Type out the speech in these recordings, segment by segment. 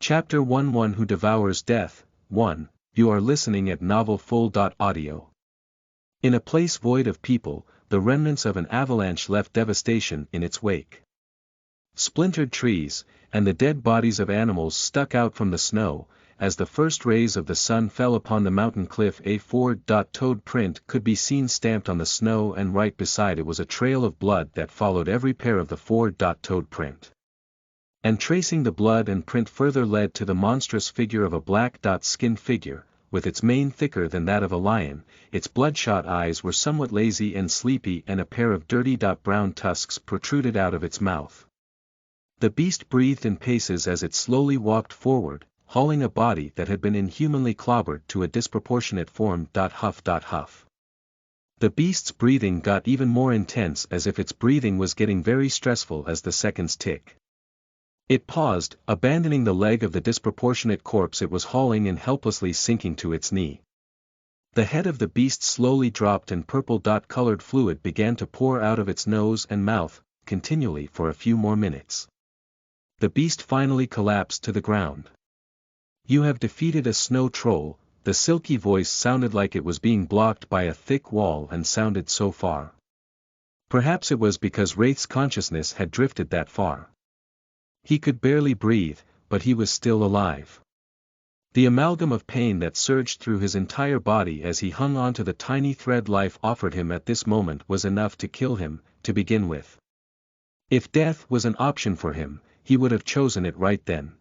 Chapter 1 Who Devours Death. 1. You are listening at novelfull.audio. In a place void of people, the remnants of an avalanche left devastation in its wake. Splintered trees, and the dead bodies of animals stuck out from the snow, as the first rays of the sun fell upon the mountain cliff. A four-toed print could be seen stamped on the snow, and right beside it was a trail of blood that followed every pair of the four-toed print. And tracing the blood and print further led to the monstrous figure of a black-skinned figure, with its mane thicker than that of a lion, its bloodshot eyes were somewhat lazy and sleepy, and a pair of dirty brown tusks protruded out of its mouth. The beast breathed in paces as it slowly walked forward, hauling a body that had been inhumanly clobbered to a disproportionate form. Huff. The beast's breathing got even more intense, as if its breathing was getting very stressful as the seconds tick. It paused, abandoning the leg of the disproportionate corpse it was hauling and helplessly sinking to its knee. The head of the beast slowly dropped and purple-colored fluid began to pour out of its nose and mouth, continually for a few more minutes. The beast finally collapsed to the ground. You have defeated a snow troll. The silky voice sounded like it was being blocked by a thick wall and sounded so far. Perhaps it was because Wraith's consciousness had drifted that far. He could barely breathe, but he was still alive. The amalgam of pain that surged through his entire body as he hung on to the tiny thread life offered him at this moment was enough to kill him, to begin with. If death was an option for him, he would have chosen it right then.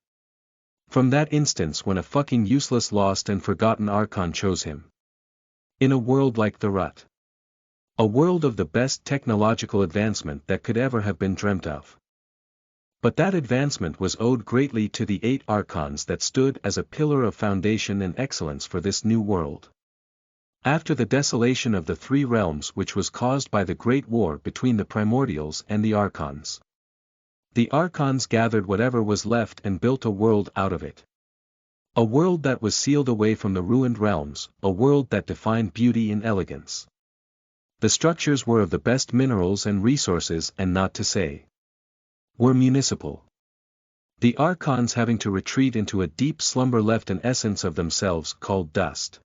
From that instance when a fucking useless lost and forgotten Archon chose him. In a world like the Rut. A world of the best technological advancement that could ever have been dreamt of. But that advancement was owed greatly to the 8 Archons that stood as a pillar of foundation and excellence for this new world. After the desolation of the 3 realms which was caused by the Great War between the Primordials and the Archons. The Archons gathered whatever was left and built a world out of it. A world that was sealed away from the ruined realms, a world that defined beauty and elegance. The structures were of the best minerals and resources, and not to say were municipal. The Archons, having to retreat into a deep slumber, left an essence of themselves called dust.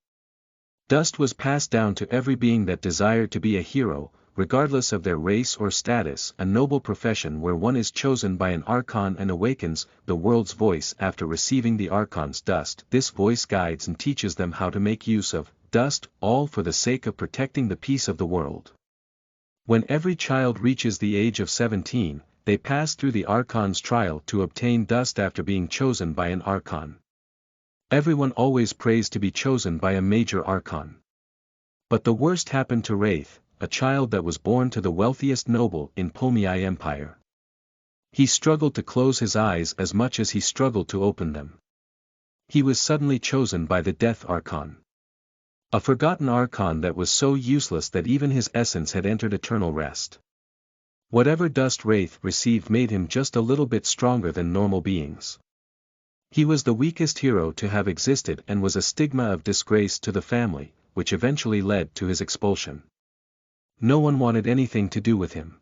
Dust was passed down to every being that desired to be a hero, regardless of their race or status, a noble profession where one is chosen by an Archon and awakens the world's voice after receiving the Archon's dust. This voice guides and teaches them how to make use of dust, all for the sake of protecting the peace of the world. When every child reaches the age of 17, they pass through the Archon's trial to obtain dust after being chosen by an Archon. Everyone always prays to be chosen by a major Archon. But the worst happened to Wraith, a child that was born to the wealthiest noble in Pomei Empire. He struggled to close his eyes as much as he struggled to open them. He was suddenly chosen by the Death Archon. A forgotten Archon that was so useless that even his essence had entered eternal rest. Whatever dust Wraith received made him just a little bit stronger than normal beings. He was the weakest hero to have existed and was a stigma of disgrace to the family, which eventually led to his expulsion. No one wanted anything to do with him.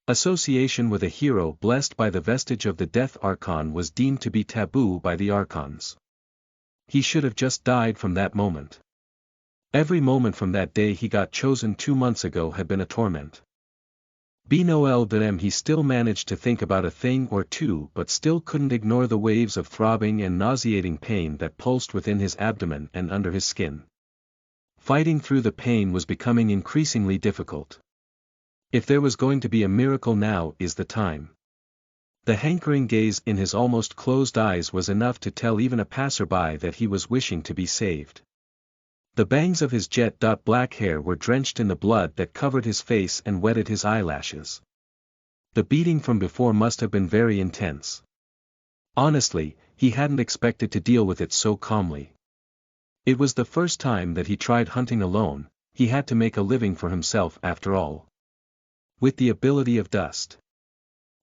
Association with a hero blessed by the vestige of the Death Archon was deemed to be taboo by the Archons. He should have just died from that moment. Every moment from that day he got chosen 2 months ago had been a torment. He still managed to think about a thing or two, but still couldn't ignore the waves of throbbing and nauseating pain that pulsed within his abdomen and under his skin. Fighting through the pain was becoming increasingly difficult. If there was going to be a miracle, now is the time. The hankering gaze in his almost closed eyes was enough to tell even a passerby that he was wishing to be saved. The bangs of his jet-black hair were drenched in the blood that covered his face and wetted his eyelashes. The beating from before must have been very intense. Honestly, he hadn't expected to deal with it so calmly. It was the first time that he tried hunting alone. He had to make a living for himself after all. With the ability of dust.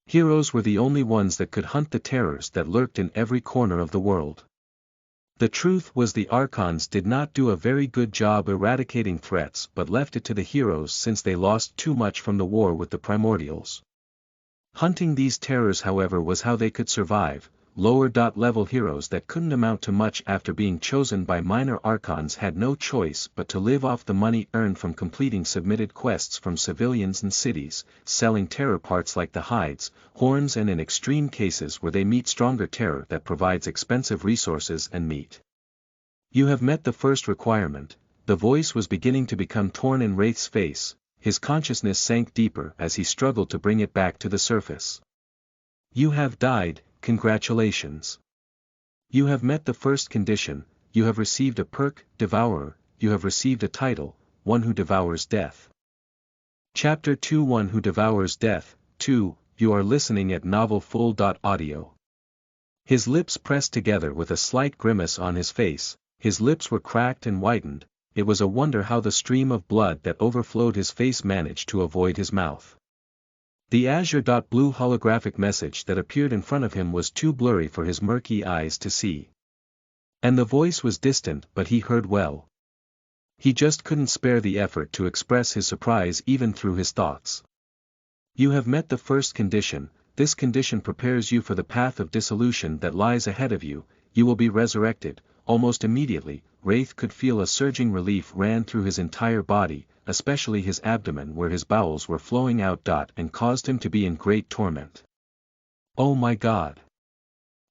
Heroes were the only ones that could hunt the terrors that lurked in every corner of the world. The truth was the Archons did not do a very good job eradicating threats, but left it to the heroes since they lost too much from the war with the Primordials. Hunting these terrors, however, was how they could survive, lower-level heroes that couldn't amount to much after being chosen by minor archons had no choice but to live off the money earned from completing submitted quests from civilians and cities, selling terror parts like the hides, horns and in extreme cases where they meet stronger terror that provides expensive resources and meat. You have met the first requirement. The voice was beginning to become torn in Wraith's face, his consciousness sank deeper as he struggled to bring it back to the surface. You have died, congratulations. You have met the first condition, you have received a perk, Devourer, you have received a title, One Who Devours Death. Chapter 2 One Who Devours Death, 2, you are listening at novelfull.audio. His lips pressed together with a slight grimace on his face, his lips were cracked and whitened, it was a wonder how the stream of blood that overflowed his face managed to avoid his mouth. The azure-blue holographic message that appeared in front of him was too blurry for his murky eyes to see. And the voice was distant but he heard well. He just couldn't spare the effort to express his surprise even through his thoughts. You have met the first condition, this condition prepares you for the path of dissolution that lies ahead of you, you will be resurrected. Almost immediately, Wraith could feel a surging relief ran through his entire body, especially his abdomen where his bowels were flowing out. And caused him to be in great torment. Oh my God!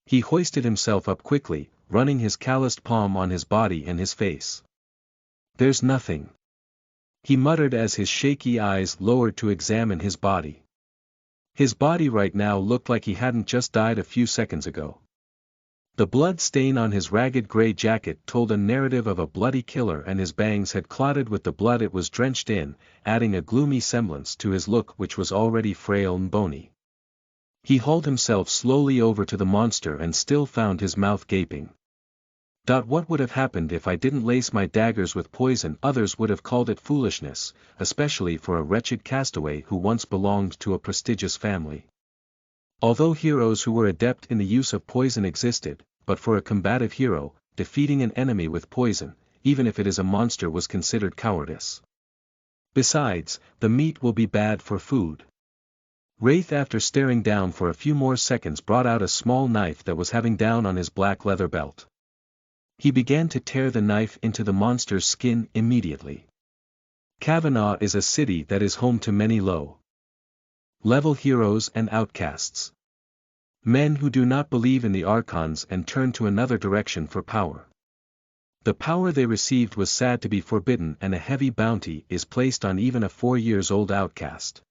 He hoisted himself up quickly, running his calloused palm on his body and his face. There's nothing. He muttered as his shaky eyes lowered to examine his body. His body right now looked like he hadn't just died a few seconds ago. The blood stain on his ragged gray jacket told a narrative of a bloody killer and his bangs had clotted with the blood it was drenched in, adding a gloomy semblance to his look which was already frail and bony. He hauled himself slowly over to the monster and still found his mouth gaping. What would have happened if I didn't lace my daggers with poison? Others would have called it foolishness, especially for a wretched castaway who once belonged to a prestigious family. Although heroes who were adept in the use of poison existed, but for a combative hero, defeating an enemy with poison, even if it is a monster, was considered cowardice. Besides, the meat will be bad for food. Wraith, after staring down for a few more seconds, brought out a small knife that was having down on his black leather belt. He began to tear the knife into the monster's skin immediately. Kavanaugh is a city that is home to many low-level heroes and outcasts. Men who do not believe in the Archons and turn to another direction for power. The power they received was sad to be forbidden and a heavy bounty is placed on even a 4-year-old outcast.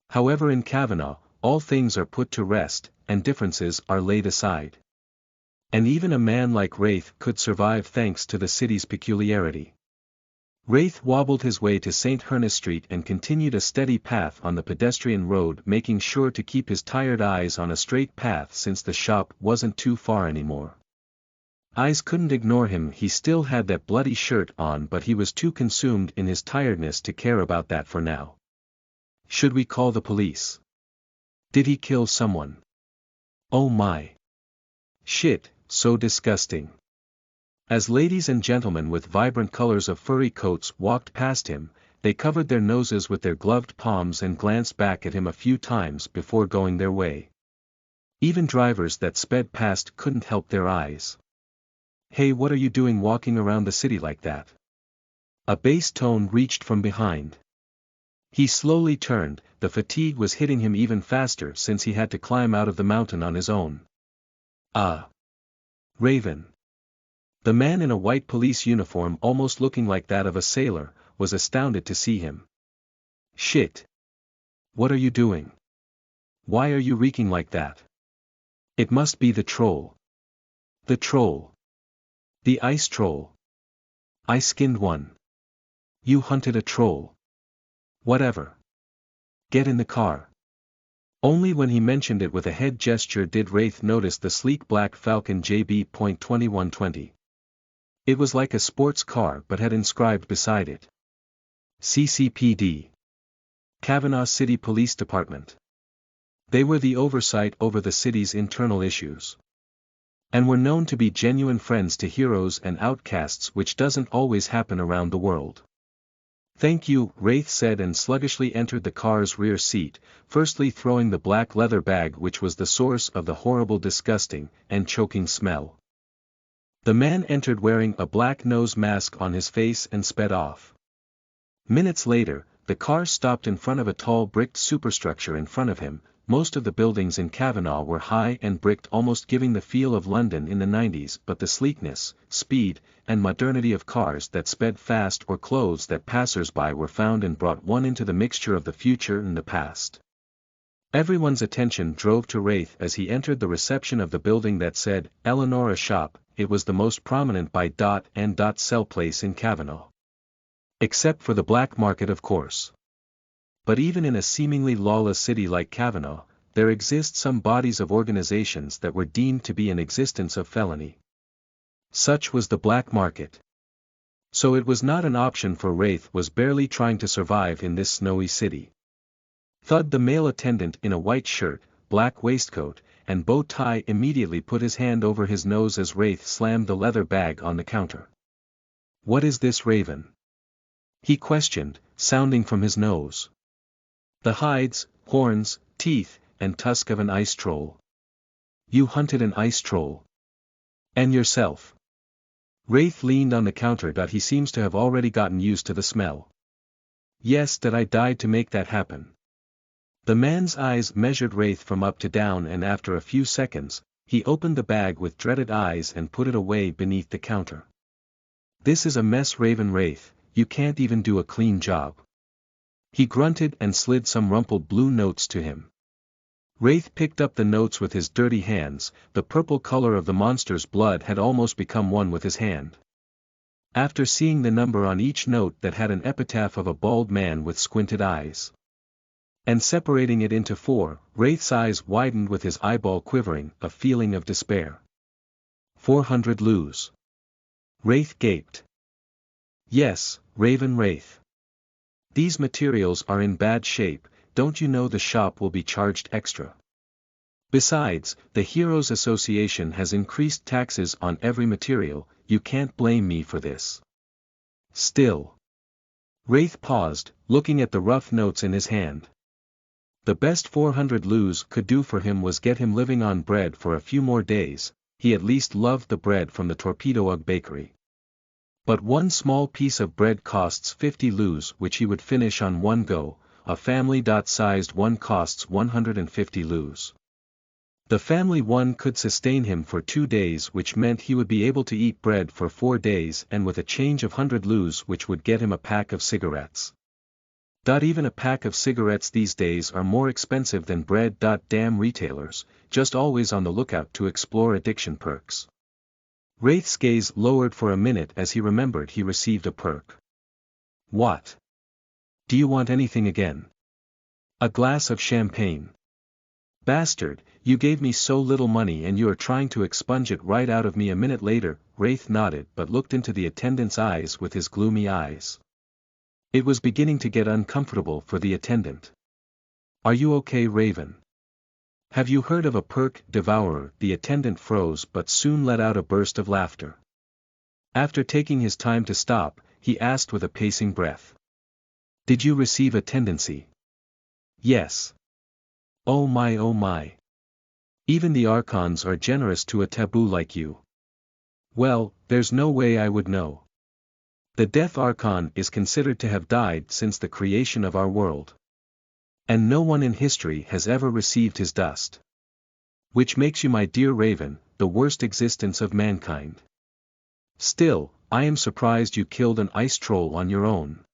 However, in Kavanaugh, all things are put to rest, and differences are laid aside. And even a man like Wraith could survive thanks to the city's peculiarity. Wraith wobbled his way to St. Hernes Street and continued a steady path on the pedestrian road, making sure to keep his tired eyes on a straight path since the shop wasn't too far anymore. Eyes couldn't ignore him, he still had that bloody shirt on, but he was too consumed in his tiredness to care about that for now. Should we call the police? Did he kill someone? Oh my. Shit, so disgusting. As ladies and gentlemen with vibrant colors of furry coats walked past him, they covered their noses with their gloved palms and glanced back at him a few times before going their way. Even drivers that sped past couldn't help their eyes. Hey, what are you doing walking around the city like that? A bass tone reached from behind. He slowly turned, the fatigue was hitting him even faster since he had to climb out of the mountain on his own. Ah. Raven. The man in a white police uniform, almost looking like that of a sailor, was astounded to see him. Shit. What are you doing? Why are you reeking like that? It must be the troll. The troll. The ice troll. I skinned one. You hunted a troll. Whatever. Get in the car. Only when he mentioned it with a head gesture did Wraith notice the sleek black Falcon JB.2120. It was like a sports car but had inscribed beside it. CCPD. Kavanaugh City Police Department. They were the oversight over the city's internal issues. And were known to be genuine friends to heroes and outcasts, which doesn't always happen around the world. Thank you, Wraith said and sluggishly entered the car's rear seat, firstly throwing the black leather bag which was the source of the horrible disgusting and choking smell. The man entered wearing a black nose mask on his face and sped off. Minutes later, the car stopped in front of a tall bricked superstructure in front of him. Most of the buildings in Cavanagh were high and bricked, almost giving the feel of London in the 90s, but the sleekness, speed, and modernity of cars that sped fast or clothes that passers-by were found and brought one into the mixture of the future and the past. Everyone's attention drove to Wraith as he entered the reception of the building that said, Eleanora Shop. It was the most prominent buy and sell place in Cavanagh. Except for the black market, of course. But even in a seemingly lawless city like Cavanagh, there exist some bodies of organizations that were deemed to be in existence of felony. Such was the black market. So it was not an option for Wraith, was barely trying to survive in this snowy city. Thud, the male attendant in a white shirt, black waistcoat, and bow tie immediately put his hand over his nose as Wraith slammed the leather bag on the counter. What is this, Raven? He questioned, sounding from his nose. The hides, horns, teeth, and tusk of an ice troll. You hunted an ice troll. And yourself? Wraith leaned on the counter. He seems to have already gotten used to the smell. Yes, that I died to make that happen. The man's eyes measured Wraith from up to down, and after a few seconds, he opened the bag with dreaded eyes and put it away beneath the counter. This is a mess, Raven. Wraith, you can't even do a clean job. He grunted and slid some rumpled blue notes to him. Wraith picked up the notes with his dirty hands. The purple color of the monster's blood had almost become one with his hand. After seeing the number on each note that had an epitaph of a bald man with squinted eyes, and separating it into 4, Wraith's eyes widened with his eyeball quivering, a feeling of despair. 400 lose. Wraith gaped. Yes, Raven. Wraith. These materials are in bad shape. Don't you know the shop will be charged extra? Besides, the Heroes Association has increased taxes on every material. You can't blame me for this. Still. Wraith paused, looking at the rough notes in his hand. The best 400 lose could do for him was get him living on bread for a few more days. He at least loved the bread from the Torpedo Ugg bakery. But one small piece of bread costs 50 lose, which he would finish on one go. A family-sized one costs 150 lose. The family one could sustain him for 2 days, which meant he would be able to eat bread for 4 days, and with a change of 100 lose, which would get him a pack of cigarettes. Even a pack of cigarettes these days are more expensive than bread. Damn retailers, just always on the lookout to explore addiction perks. Wraith's gaze lowered for a minute as he remembered he received a perk. What? Do you want anything again? A glass of champagne. Bastard, you gave me so little money and you are trying to expunge it right out of me. A minute later, Wraith nodded but looked into the attendant's eyes with his gloomy eyes. It was beginning to get uncomfortable for the attendant. Are you okay, Raven? Have you heard of a perk devourer? The attendant froze but soon let out a burst of laughter. After taking his time to stop, he asked with a pacing breath. Did you receive a tendency? Yes. Oh my, oh my. Even the Archons are generous to a taboo like you. Well, there's no way I would know. The Death Archon is considered to have died since the creation of our world. And no one in history has ever received his dust. Which makes you, my dear Raven, the worst existence of mankind. Still, I am surprised you killed an ice troll on your own.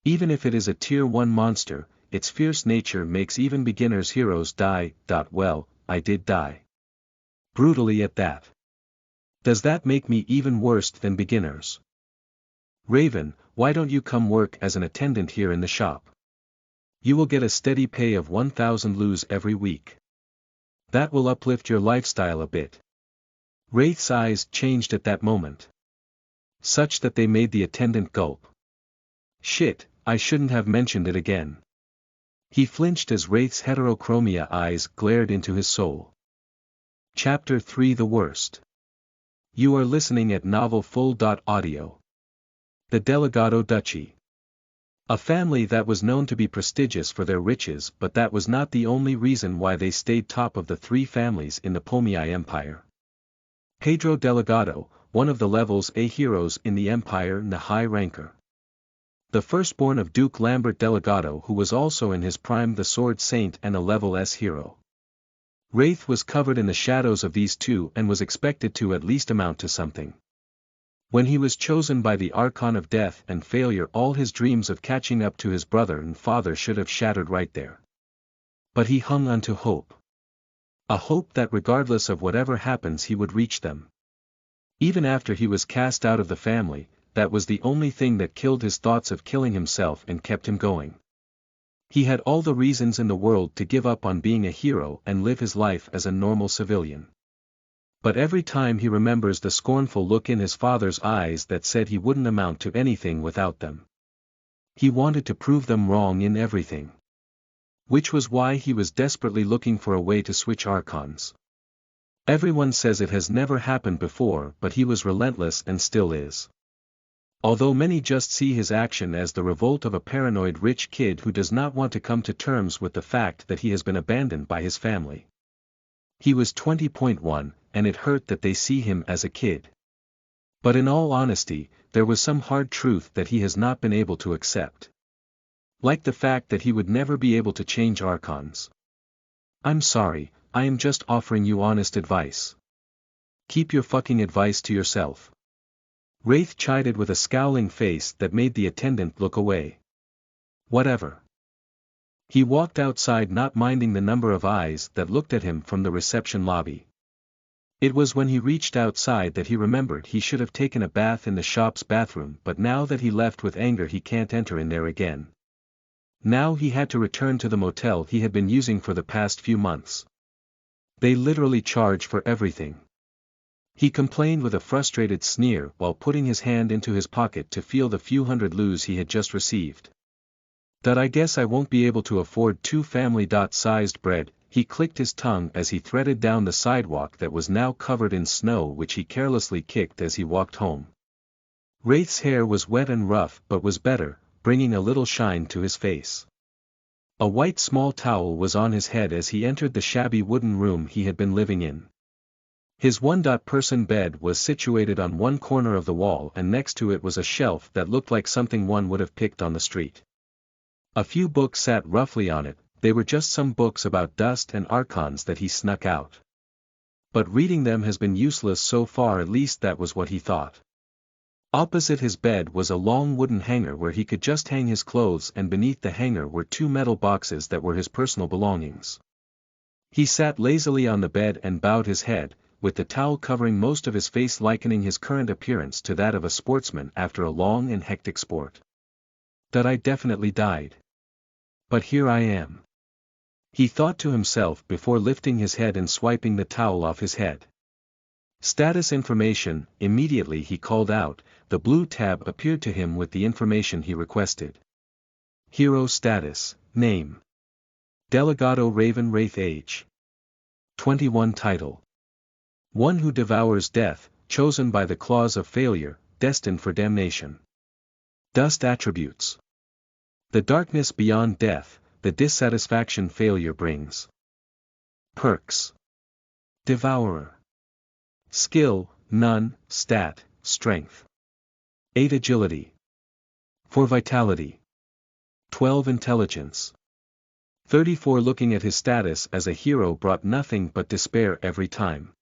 Even if it is a tier 1 monster, its fierce nature makes even beginners heroes die. Well, I did die. Brutally at that. Does that make me even worse than beginners? Raven, why don't you come work as an attendant here in the shop? You will get a steady pay of 1,000 luz every week. That will uplift your lifestyle a bit. Wraith's eyes changed at that moment. Such that they made the attendant gulp. Shit, I shouldn't have mentioned it again. He flinched as Wraith's heterochromia eyes glared into his soul. Chapter 3: The Worst. You are listening at novelfull.audio. The Delegado Duchy. A family that was known to be prestigious for their riches, but that was not the only reason why they stayed top of the three families in the Pomei Empire. Pedro Delgado, one of the Level's A heroes in the empire and a high ranker. The firstborn of Duke Lambert Delgado, who was also in his prime the Sword Saint and a Level S hero. Wraith was covered in the shadows of these two and was expected to at least amount to something. When he was chosen by the Archon of Death and Failure, all his dreams of catching up to his brother and father should have shattered right there. But he hung on to hope. A hope that regardless of whatever happens he would reach them. Even after he was cast out of the family, that was the only thing that killed his thoughts of killing himself and kept him going. He had all the reasons in the world to give up on being a hero and live his life as a normal civilian. But every time he remembers the scornful look in his father's eyes that said he wouldn't amount to anything without them. He wanted to prove them wrong in everything. Which was why he was desperately looking for a way to switch Archons. Everyone says it has never happened before, but he was relentless and still is. Although many just see his action as the revolt of a paranoid rich kid who does not want to come to terms with the fact that he has been abandoned by his family. He was 20.1, and it hurt that they see him as a kid. But in all honesty, there was some hard truth that he has not been able to accept. Like the fact that he would never be able to change Archons. I'm sorry, I am just offering you honest advice. Keep your fucking advice to yourself. Wraith chided with a scowling face that made the attendant look away. Whatever. He walked outside, not minding the number of eyes that looked at him from the reception lobby. It was when he reached outside that he remembered he should have taken a bath in the shop's bathroom, but now that he left with anger he can't enter in there again. Now he had to return to the motel he had been using for the past few months. They literally charge for everything. He complained with a frustrated sneer while putting his hand into his pocket to feel the few hundred loos he had just received. That I guess I won't be able to afford 2 family-sized bread, he clicked his tongue as he threaded down the sidewalk that was now covered in snow, which he carelessly kicked as he walked home. Wraith's hair was wet and rough but was better, bringing a little shine to his face. A white small towel was on his head as he entered the shabby wooden room he had been living in. His one-person bed was situated on one corner of the wall, and next to it was a shelf that looked like something one would have picked on the street. A few books sat roughly on it. They were just some books about dust and Archons that he snuck out. But reading them has been useless so far, at least that was what he thought. Opposite his bed was a long wooden hanger where he could just hang his clothes, and beneath the hanger were 2 metal boxes that were his personal belongings. He sat lazily on the bed and bowed his head, with the towel covering most of his face, likening his current appearance to that of a sportsman after a long and hectic sport. That I definitely died. But here I am. He thought to himself before lifting his head and swiping the towel off his head. Status information. Immediately he called out, the blue tab appeared to him with the information he requested. Hero status, name. Delgado Raven, Wraith, age 21, title. One who devours death, chosen by the claws of failure, destined for damnation. Dust attributes. The darkness beyond death, the dissatisfaction failure brings. Perks. Devourer. Skill, none. Stat, strength. 8 agility. 4 vitality. 12 intelligence. 34. Looking at his status as a hero brought nothing but despair every time.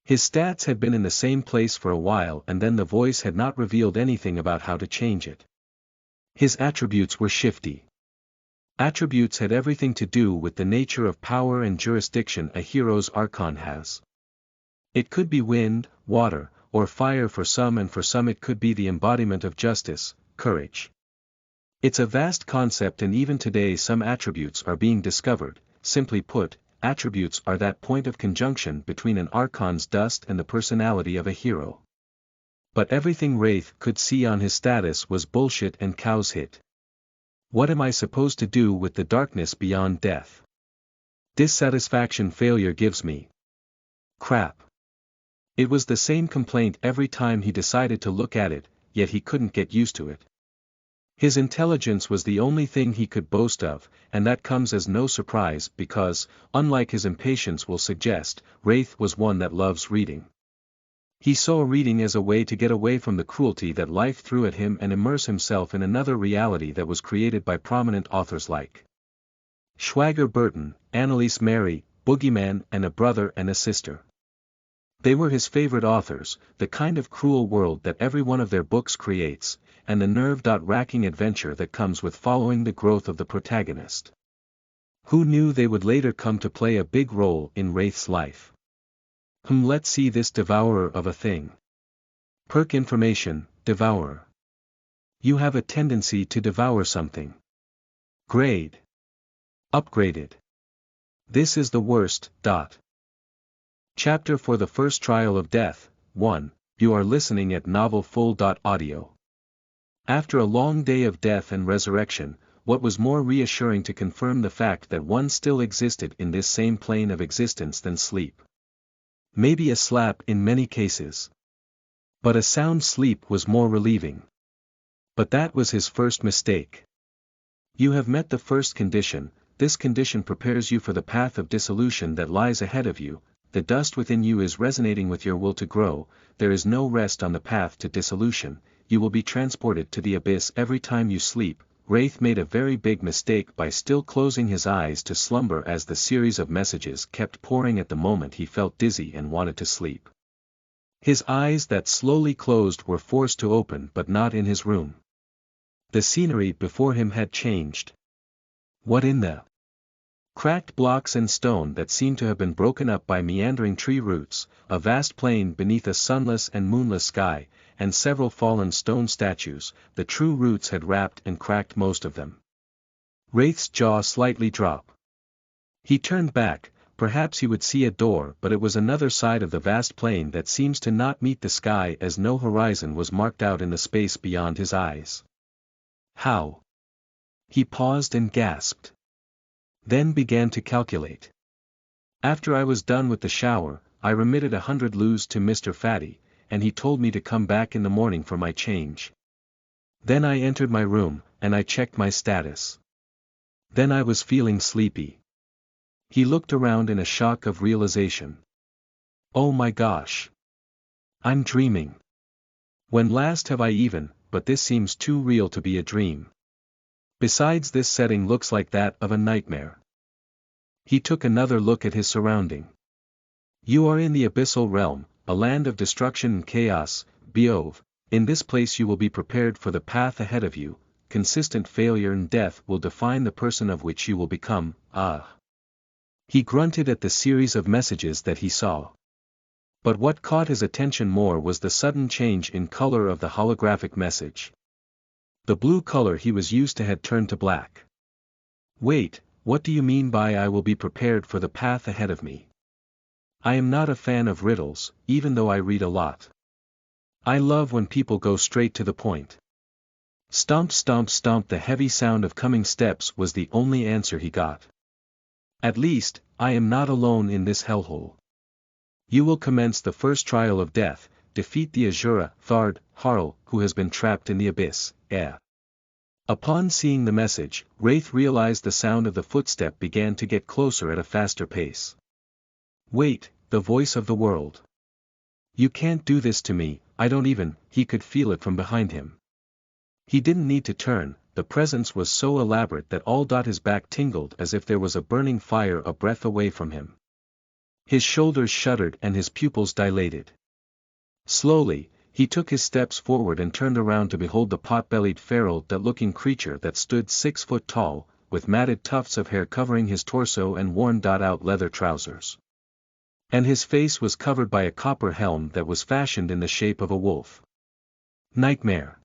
His stats had been in the same place for a while, and then the voice had not revealed anything about how to change it. His attributes were shifty. Attributes had everything to do with the nature of power and jurisdiction a hero's Archon has. It could be wind, water, or fire for some, and for some it could be the embodiment of justice, courage. It's a vast concept, and even today some attributes are being discovered. Simply put, attributes are that point of conjunction between an Archon's dust and the personality of a hero. But everything Wraith could see on his status was bullshit and cow's hit. What am I supposed to do with the darkness beyond death? Dissatisfaction failure gives me crap. It was the same complaint every time he decided to look at it, yet he couldn't get used to it. His intelligence was the only thing he could boast of, and that comes as no surprise because, unlike his impatience will suggest, Wraith was one that loves reading. He saw reading as a way to get away from the cruelty that life threw at him and immerse himself in another reality that was created by prominent authors like Schwager Burton, Annalise Mary, Boogeyman, and a brother and a sister. They were his favorite authors, the kind of cruel world that every one of their books creates, and the nerve-wracking adventure that comes with following the growth of the protagonist. Who knew they would later come to play a big role in Wraith's life? Let's see this devourer of a thing. Perk information, devourer. You have a tendency to devour something. Grade. Upgraded. This is the worst. Chapter for the first trial of death. 1. You are listening at novelfull.audio. After a long day of death and resurrection, what was more reassuring to confirm the fact that one still existed in this same plane of existence than sleep? Maybe a slap in many cases. But a sound sleep was more relieving. But that was his first mistake. You have met the first condition. This condition prepares you for the path of dissolution that lies ahead of you. The dust within you is resonating with your will to grow. There is no rest on the path to dissolution. You will be transported to the abyss every time you sleep. Wraith made a very big mistake by still closing his eyes to slumber as the series of messages kept pouring at the moment he felt dizzy and wanted to sleep. His eyes that slowly closed were forced to open but not in his room. The scenery before him had changed. What in the cracked blocks and stone that seemed to have been broken up by meandering tree roots, a vast plain beneath a sunless and moonless sky, and several fallen stone statues, the true roots had wrapped and cracked most of them. Wraith's jaw slightly dropped. He turned back, perhaps he would see a door, but it was another side of the vast plain that seems to not meet the sky as no horizon was marked out in the space beyond his eyes. How? He paused and gasped. Then began to calculate. After I was done with the shower, I remitted 100 lus to Mr. Fatty, and he told me to come back in the morning for my change. Then I entered my room, and I checked my status. Then I was feeling sleepy. He looked around in a shock of realization. Oh my gosh. I'm dreaming. When last have I even, but this seems too real to be a dream. Besides, this setting looks like that of a nightmare. He took another look at his surrounding. You are in the abyssal realm, a land of destruction and chaos, Beov. In this place you will be prepared for the path ahead of you. Consistent failure and death will define the person of which you will become. He grunted at the series of messages that he saw. But what caught his attention more was the sudden change in color of the holographic message. The blue color he was used to had turned to black. Wait, what do you mean by I will be prepared for the path ahead of me? I am not a fan of riddles, even though I read a lot. I love when people go straight to the point. Stomp stomp stomp. The heavy sound of coming steps was the only answer he got. At least, I am not alone in this hellhole. You will commence the first trial of death, defeat the Azura, Thard, Harl, who has been trapped in the abyss, Upon seeing the message, Wraith realized the sound of the footstep began to get closer at a faster pace. Wait, the voice of the world. You can't do this to me, I don't even, he could feel it from behind him. He didn't need to turn, the presence was so elaborate that all his back tingled as if there was a burning fire a breath away from him. His shoulders shuddered and his pupils dilated. Slowly, he took his steps forward and turned around to behold the pot-bellied feral-looking creature that stood 6 foot tall, with matted tufts of hair covering his torso and worn-out leather trousers. And his face was covered by a copper helm that was fashioned in the shape of a wolf. Nightmare.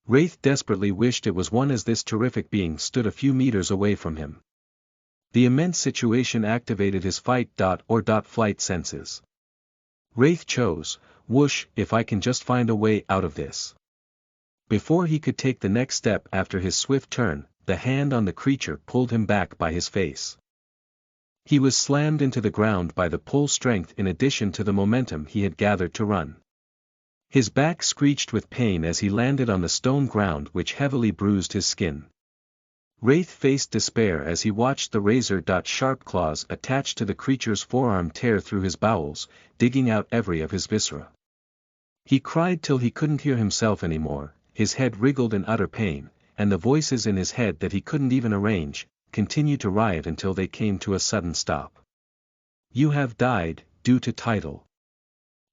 Wraith desperately wished it was one as this terrific being stood a few meters away from him. The immense situation activated his fight-or-flight senses. Wraith chose, whoosh, if I can just find a way out of this. Before he could take the next step after his swift turn, the hand on the creature pulled him back by his face. He was slammed into the ground by the pull strength in addition to the momentum he had gathered to run. His back screeched with pain as he landed on the stone ground which heavily bruised his skin. Wraith faced despair as he watched the razor-sharp claws attached to the creature's forearm tear through his bowels, digging out every of his viscera. He cried till he couldn't hear himself anymore, his head wriggled in utter pain, and the voices in his head that he couldn't even arrange, continued to riot until they came to a sudden stop. You have died, due to title.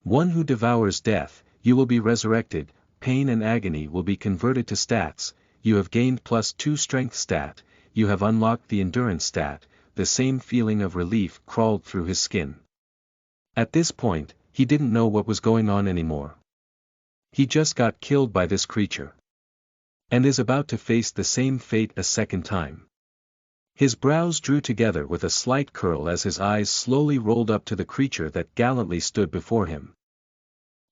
One who devours death, you will be resurrected, pain and agony will be converted to stats, you have gained +2 strength stat, you have unlocked the endurance stat, the same feeling of relief crawled through his skin. At this point, he didn't know what was going on anymore. He just got killed by this creature. And is about to face the same fate a second time. His brows drew together with a slight curl as his eyes slowly rolled up to the creature that gallantly stood before him.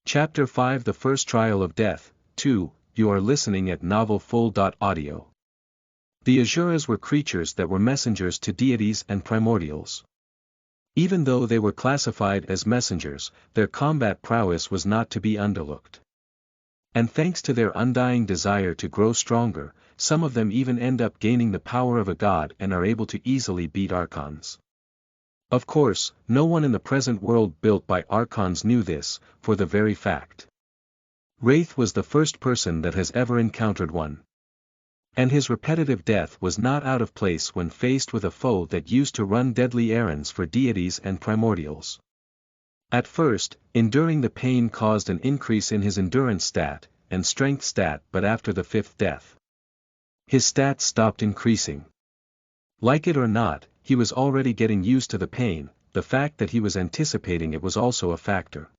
Chapter 5 The First Trial of Death, 2, You are listening at novelfull.audio. The Asuras were creatures that were messengers to deities and primordials. Even though they were classified as messengers, their combat prowess was not to be underlooked. And thanks to their undying desire to grow stronger, some of them even end up gaining the power of a god and are able to easily beat archons. Of course, no one in the present world built by archons knew this, for the very fact. Wraith was the first person that has ever encountered one. And his repetitive death was not out of place when faced with a foe that used to run deadly errands for deities and primordials. At first, enduring the pain caused an increase in his endurance stat, and strength stat, but after the 5th death, his stats stopped increasing. Like it or not, he was already getting used to the pain, the fact that he was anticipating it was also a factor.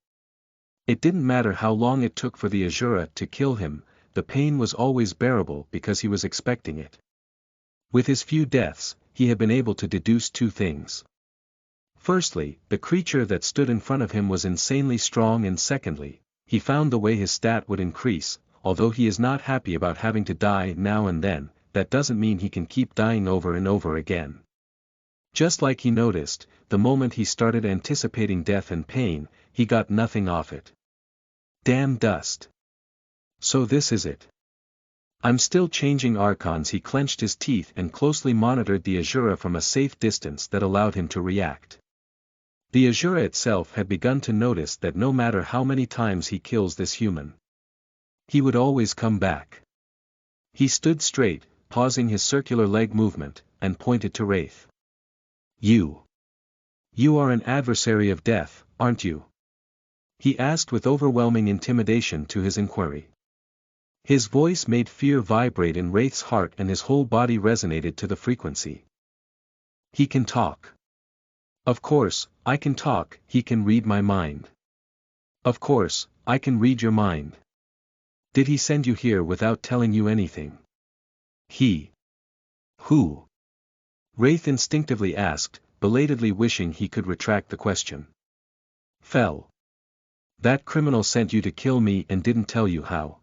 It didn't matter how long it took for the Asura to kill him, the pain was always bearable because he was expecting it. With his few deaths, he had been able to deduce 2 things. Firstly, the creature that stood in front of him was insanely strong, and secondly, he found the way his stat would increase. Although he is not happy about having to die now and then, that doesn't mean he can keep dying over and over again. Just like he noticed, the moment he started anticipating death and pain, he got nothing off it. Damn dust. So this is it. I'm still changing archons. He clenched his teeth and closely monitored the Asura from a safe distance that allowed him to react. The Asura itself had begun to notice that no matter how many times he kills this human, he would always come back. He stood straight, pausing his circular leg movement, and pointed to Wraith. You are an adversary of death, aren't you? He asked with overwhelming intimidation to his inquiry. His voice made fear vibrate in Wraith's heart and his whole body resonated to the frequency. He can talk. Of course, I can talk. He can read my mind. Of course, I can read your mind. Did he send you here without telling you anything? He. Who? Wraith instinctively asked, belatedly wishing he could retract the question. Fell. That criminal sent you to kill me and didn't tell you how.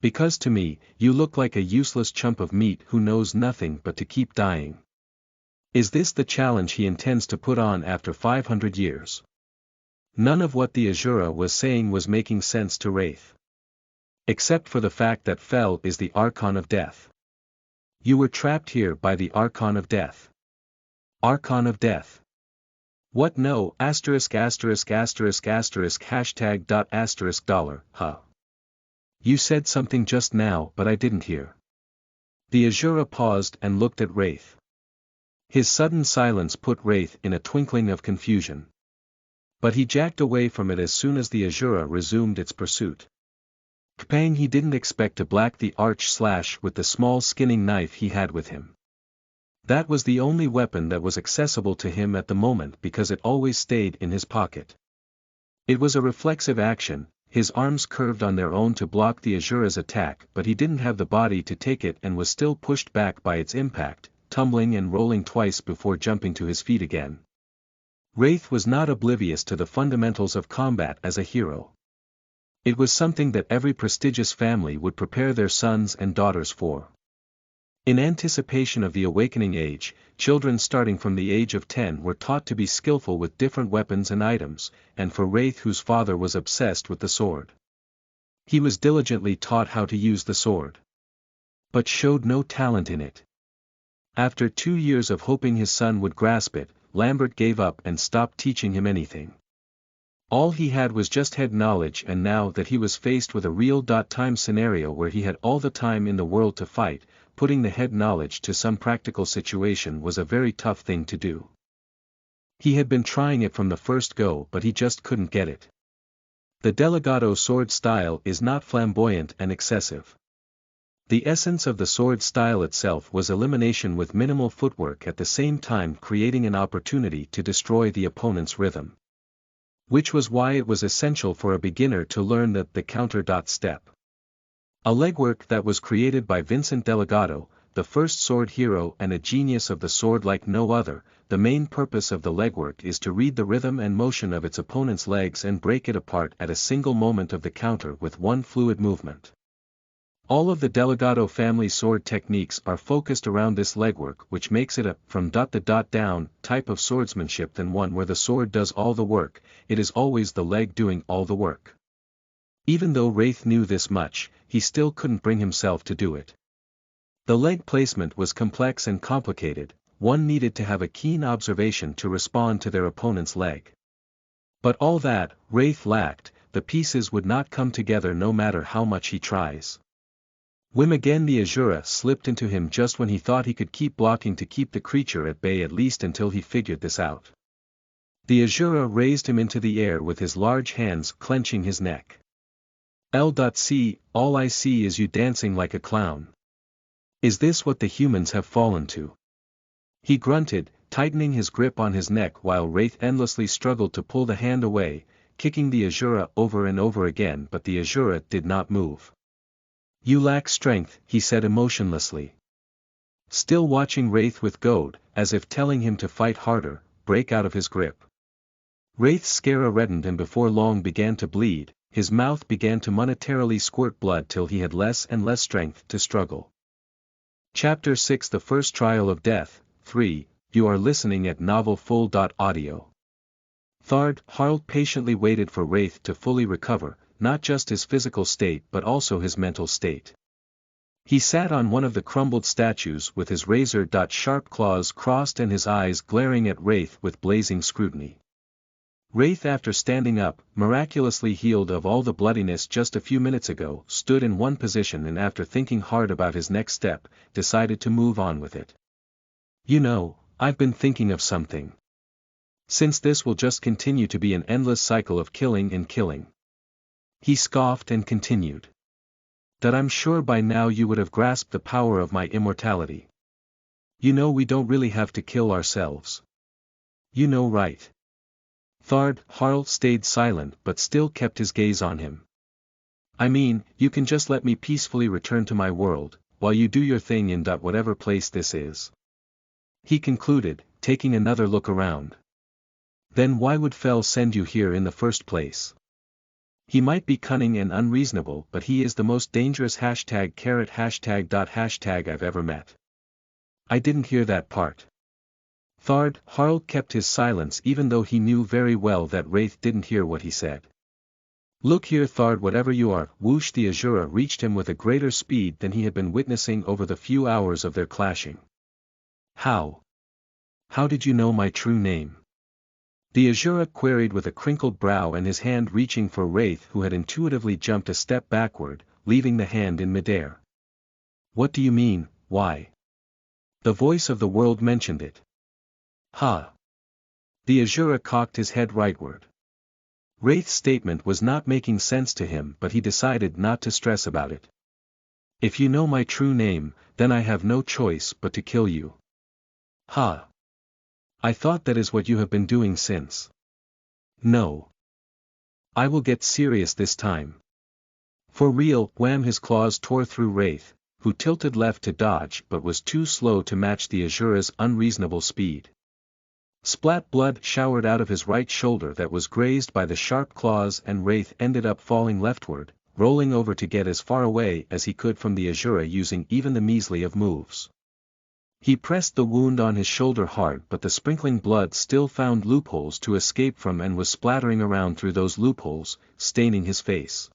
Because to me, you look like a useless chump of meat who knows nothing but to keep dying. Is this the challenge he intends to put on after 500 years? None of what the Asura was saying was making sense to Wraith. Except for the fact that Fel is the Archon of Death. You were trapped here by the Archon of Death. Archon of Death. What no, $#. Huh. You said something just now but I didn't hear. The Asura paused and looked at Wraith. His sudden silence put Wraith in a twinkling of confusion. But he jacked away from it as soon as the Asura resumed its pursuit. Kpang, he didn't expect to black the arch/slash with the small skinning knife he had with him. That was the only weapon that was accessible to him at the moment because it always stayed in his pocket. It was a reflexive action, his arms curved on their own to block the Asura's attack, but he didn't have the body to take it and was still pushed back by its impact, tumbling and rolling twice before jumping to his feet again. Wraith was not oblivious to the fundamentals of combat as a hero. It was something that every prestigious family would prepare their sons and daughters for. In anticipation of the awakening age, children starting from the age of 10 were taught to be skillful with different weapons and items, and for Wraith, whose father was obsessed with the sword, He was diligently taught how to use the sword, but showed no talent in it. After 2 years of hoping his son would grasp it, Lambert gave up and stopped teaching him anything. All he had was just head knowledge, and now that he was faced with a real-time scenario where he had all the time in the world to fight, putting the head knowledge to some practical situation was a very tough thing to do. He had been trying it from the first go, but he just couldn't get it. The Delegado sword style is not flamboyant and excessive. The essence of the sword style itself was elimination with minimal footwork, at the same time creating an opportunity to destroy the opponent's rhythm. Which was why it was essential for a beginner to learn the counter step. A legwork that was created by Vincent Delegado, the first sword hero and a genius of the sword like no other. The main purpose of the legwork is to read the rhythm and motion of its opponent's legs and break it apart at a single moment of the counter with one fluid movement. All of the Delegado family sword techniques are focused around this legwork, which makes it a from ... type of swordsmanship than one where the sword does all the work. It is always the leg doing all the work. Even though Wraith knew this much, he still couldn't bring himself to do it. The leg placement was complex and complicated. One needed to have a keen observation to respond to their opponent's leg. But all that, Wraith lacked. The pieces would not come together no matter how much he tries. Whim again, the Azura slipped into him just when he thought he could keep blocking to keep the creature at bay, at least until he figured this out. The Azura raised him into the air with his large hands clenching his neck. L.C. All I see is you dancing like a clown. Is this what the humans have fallen to? He grunted, tightening his grip on his neck while Wraith endlessly struggled to pull the hand away, kicking the Azura over and over again, but the Azura did not move. You lack strength, he said emotionlessly. Still watching Wraith with goad, as if telling him to fight harder, break out of his grip. Wraith's scara reddened and before long began to bleed. His mouth began to monetarily squirt blood till he had less and less strength to struggle. Chapter 6, The First Trial of Death, 3, You are listening at novelfull.audio. Thard Harald patiently waited for Wraith to fully recover, not just his physical state but also his mental state. He sat on one of the crumbled statues with his razor-sharp claws crossed and his eyes glaring at Wraith with blazing scrutiny. Wraith, after standing up, miraculously healed of all the bloodiness just a few minutes ago, stood in one position and after thinking hard about his next step, decided to move on with it. You know, I've been thinking of something. Since this will just continue to be an endless cycle of killing and killing. He scoffed and continued. That I'm sure by now you would have grasped the power of my immortality. You know we don't really have to kill ourselves. You know, right? Thard Harald stayed silent but still kept his gaze on him. I mean, you can just let me peacefully return to my world, while you do your thing in whatever place this is. He concluded, taking another look around. Then why would Fel send you here in the first place? He might be cunning and unreasonable, but he is the most dangerous ###I've ever met. I didn't hear that part. Thard Harald kept his silence even though he knew very well that Wraith didn't hear what he said. Look here Thard, whatever you are, whoosh, the Azura reached him with a greater speed than he had been witnessing over the few hours of their clashing. How? How did you know my true name? The Azura queried with a crinkled brow and his hand reaching for Wraith, who had intuitively jumped a step backward, leaving the hand in midair. What do you mean, why? The voice of the world mentioned it. Ha! The Azura cocked his head rightward. Wraith's statement was not making sense to him, but he decided not to stress about it. If you know my true name, then I have no choice but to kill you. Ha! I thought that is what you have been doing since. No. I will get serious this time. For real. Wham! His claws tore through Wraith, who tilted left to dodge but was too slow to match the Azura's unreasonable speed. Splat! Blood showered out of his right shoulder that was grazed by the sharp claws, and Wraith ended up falling leftward, rolling over to get as far away as he could from the Azura using even the measly of moves. He pressed the wound on his shoulder hard, but the sprinkling blood still found loopholes to escape from and was splattering around through those loopholes, staining his face.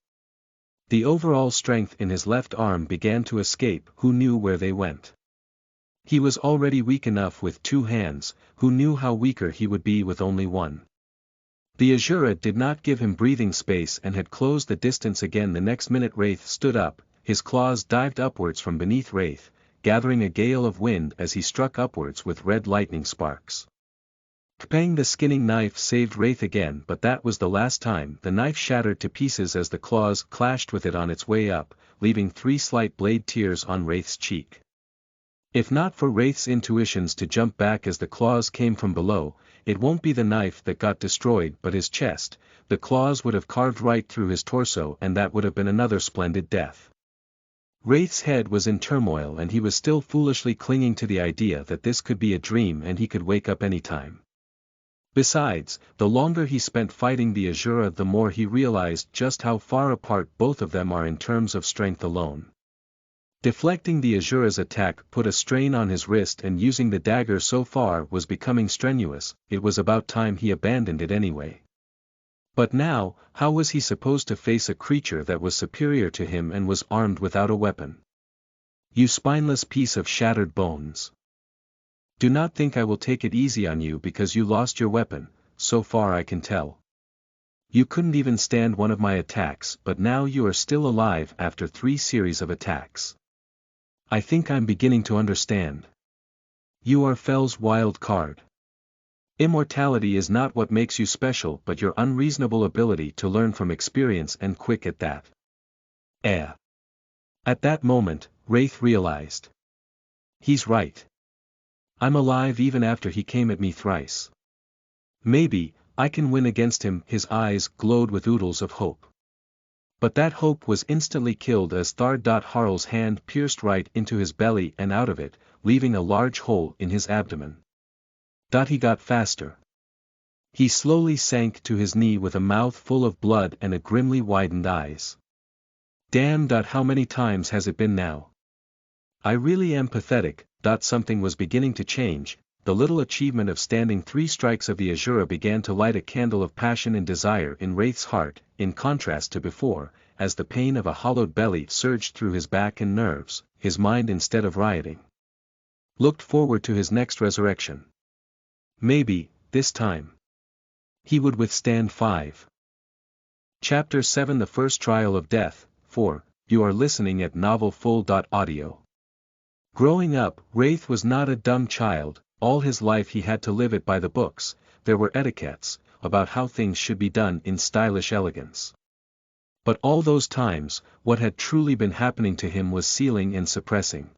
The overall strength in his left arm began to escape. Who knew where they went? He was already weak enough with 2 hands, who knew how weaker he would be with only one? The Azura did not give him breathing space and had closed the distance again. The next minute Wraith stood up, his claws dived upwards from beneath Wraith, gathering a gale of wind as he struck upwards with red lightning sparks. Kpang, the skinning knife saved Wraith again, but that was the last time. The knife shattered to pieces as the claws clashed with it on its way up, leaving 3 slight blade tears on Wraith's cheek. If not for Wraith's intuitions to jump back as the claws came from below, it won't be the knife that got destroyed but his chest. The claws would have carved right through his torso and that would have been another splendid death. Wraith's head was in turmoil and he was still foolishly clinging to the idea that this could be a dream and he could wake up any time. Besides, the longer he spent fighting the Azura, the more he realized just how far apart both of them are in terms of strength alone. Deflecting the Azura's attack put a strain on his wrist, and using the dagger so far was becoming strenuous. It was about time he abandoned it anyway. But now, how was he supposed to face a creature that was superior to him and was armed without a weapon? You spineless piece of shattered bones. Do not think I will take it easy on you because you lost your weapon, so far I can tell. You couldn't even stand one of my attacks, but now you are still alive after 3 series of attacks. I think I'm beginning to understand. You are Fel's wild card. Immortality is not what makes you special but your unreasonable ability to learn from experience, and quick at that. At that moment, Wraith realized. He's right. I'm alive even after he came at me thrice. Maybe, I can win against him. His eyes glowed with oodles of hope. But that hope was instantly killed as Harl's hand pierced right into his belly and out of it, leaving a large hole in his abdomen. He got faster. He slowly sank to his knee with a mouth full of blood and a grimly widened eyes. Damn! How many times has it been now? I really am pathetic. Something was beginning to change. The little achievement of standing 3 strikes of the Azura began to light a candle of passion and desire in Wraith's heart, in contrast to before, as the pain of a hollowed belly surged through his back and nerves. His mind, instead of rioting, looked forward to his next resurrection. Maybe, this time, he would withstand 5. Chapter 7: The First Trial of Death. 4. You are listening at novelfull.audio. Growing up, Wraith was not a dumb child. All his life he had to live it by the books. There were etiquettes about how things should be done in stylish elegance. But all those times, what had truly been happening to him was sealing and suppressing.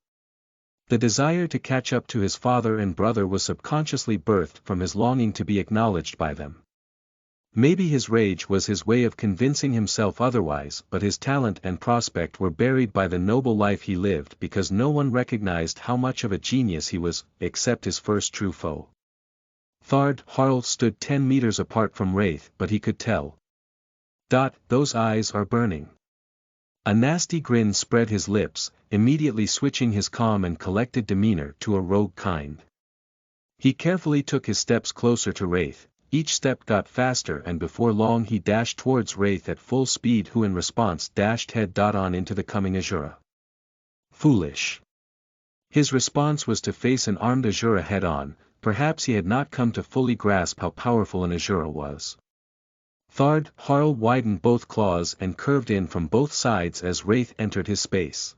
The desire to catch up to his father and brother was subconsciously birthed from his longing to be acknowledged by them. Maybe his rage was his way of convincing himself otherwise, but his talent and prospect were buried by the noble life he lived because no one recognized how much of a genius he was, except his first true foe. Harl stood 10 meters apart from Wraith, but he could tell. Those eyes are burning. A nasty grin spread his lips, immediately switching his calm and collected demeanor to a rogue kind. He carefully took his steps closer to Wraith. Each step got faster and before long he dashed towards Wraith at full speed, who in response dashed head-on into the coming Azura. Foolish. His response was to face an armed Azura head-on. Perhaps he had not come to fully grasp how powerful an Azura was. Harl widened both claws and curved in from both sides as Wraith entered his space.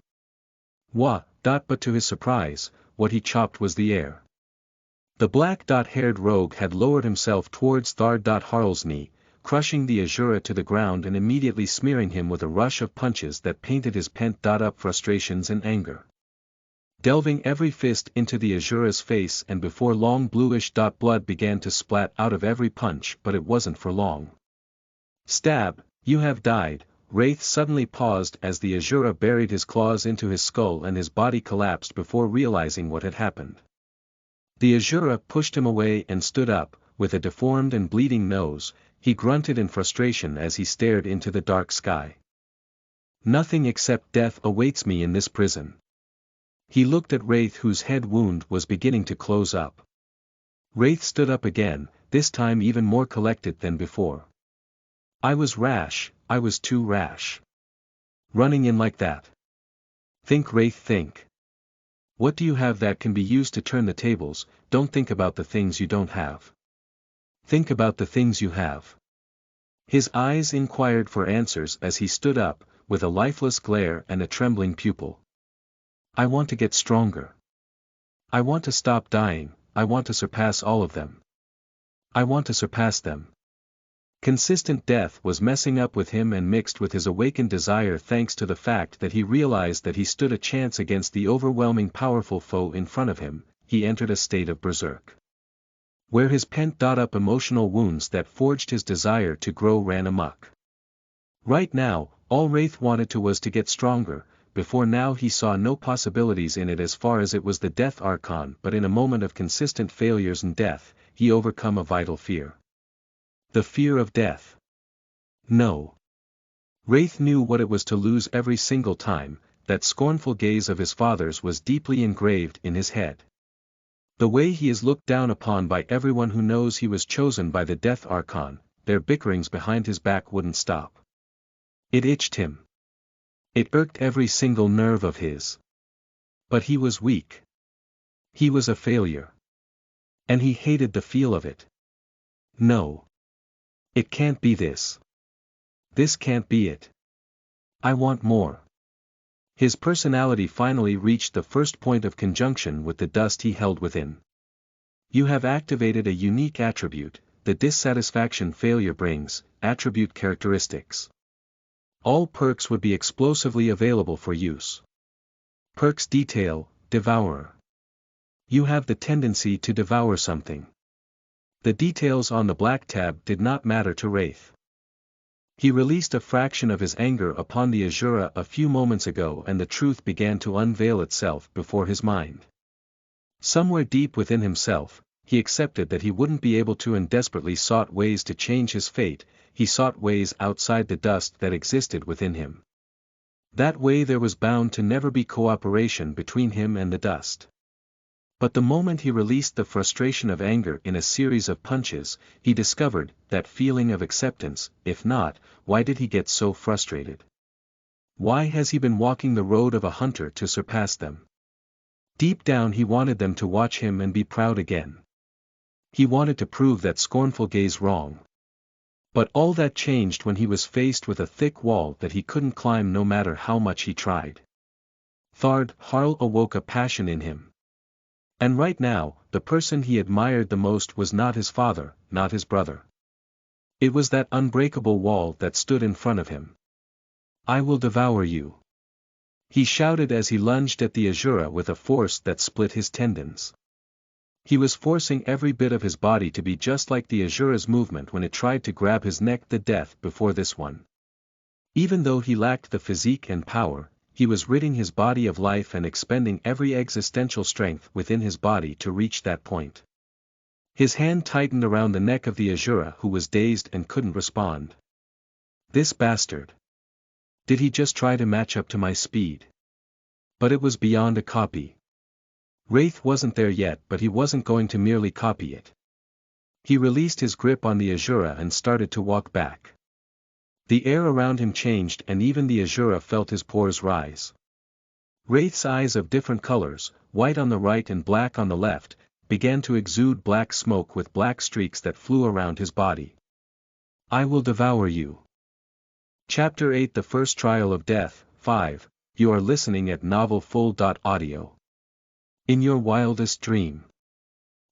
But to his surprise, what he chopped was the air. The black-haired rogue had lowered himself towards Harl's knee, crushing the Azura to the ground and immediately smearing him with a rush of punches that painted his pent-up frustrations and anger. Delving every fist into the Azura's face, and before long bluish blood began to splat out of every punch, but it wasn't for long. Stab! You have died. Wraith suddenly paused as the Azura buried his claws into his skull and his body collapsed before realizing what had happened. The Azura pushed him away and stood up, with a deformed and bleeding nose. He grunted in frustration as he stared into the dark sky. Nothing except death awaits me in this prison. He looked at Wraith, whose head wound was beginning to close up. Wraith stood up again, this time even more collected than before. I was rash, I was too rash. Running in like that. Think, Wraith, think. What do you have that can be used to turn the tables? Don't think about the things you don't have. Think about the things you have. His eyes inquired for answers as he stood up, with a lifeless glare and a trembling pupil. I want to get stronger. I want to stop dying, I want to surpass all of them. I want to surpass them. Consistent death was messing up with him and mixed with his awakened desire thanks to the fact that he realized that he stood a chance against the overwhelming powerful foe in front of him. He entered a state of berserk. Where his pent-up emotional wounds that forged his desire to grow ran amok. Right now, all Wraith wanted to was to get stronger. Before now he saw no possibilities in it as far as it was the Death Archon, but in a moment of consistent failures and death, he overcome a vital fear. The fear of death. No. Wraith knew what it was to lose every single time. That scornful gaze of his father's was deeply engraved in his head. The way he is looked down upon by everyone who knows he was chosen by the Death Archon, their bickerings behind his back wouldn't stop. It itched him. It irked every single nerve of his. But he was weak. He was a failure. And he hated the feel of it. No. It can't be this. This can't be it. I want more. His personality finally reached the first point of conjunction with the dust he held within. You have activated a unique attribute, the dissatisfaction failure brings, attribute characteristics. All perks would be explosively available for use. Perks detail, Devourer. You have the tendency to devour something. The details on the black tab did not matter to Wraith. He released a fraction of his anger upon the Azura a few moments ago and the truth began to unveil itself before his mind. Somewhere deep within himself, he accepted that he wouldn't be able to and desperately sought ways to change his fate. He sought ways outside the dust that existed within him. That way there was bound to never be cooperation between him and the dust. But the moment he released the frustration of anger in a series of punches, he discovered that feeling of acceptance. If not, why did he get so frustrated? Why has he been walking the road of a hunter to surpass them? Deep down he wanted them to watch him and be proud again. He wanted to prove that scornful gaze wrong. But all that changed when he was faced with a thick wall that he couldn't climb no matter how much he tried. Thard Harl awoke a passion in him. And right now, the person he admired the most was not his father, not his brother. It was that unbreakable wall that stood in front of him. I will devour you. He shouted as he lunged at the Azura with a force that split his tendons. He was forcing every bit of his body to be just like the Azura's movement when it tried to grab his neck. The death before this one. Even though he lacked the physique and power, he was ridding his body of life and expending every existential strength within his body to reach that point. His hand tightened around the neck of the Azura who was dazed and couldn't respond. This bastard. Did he just try to match up to my speed? But it was beyond a copy. Wraith wasn't there yet, but he wasn't going to merely copy it. He released his grip on the Azura and started to walk back. The air around him changed and even the Azura felt his pores rise. Wraith's eyes of different colors, white on the right and black on the left, began to exude black smoke with black streaks that flew around his body. I will devour you. Chapter 8 The First Trial of Death, 5, You are listening at novelfull.audio. In your wildest dream.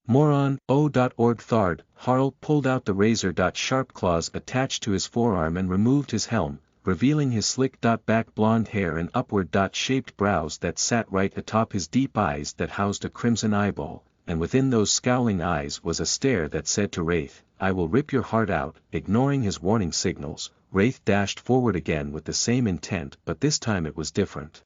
Moron, O.org Thard, Harl pulled out the razor-sharp claws attached to his forearm and removed his helm, revealing his slick-back blonde hair and upward-shaped brows that sat right atop his deep eyes that housed a crimson eyeball, and within those scowling eyes was a stare that said to Wraith, I will rip your heart out. Ignoring his warning signals, Wraith dashed forward again with the same intent, but this time it was different.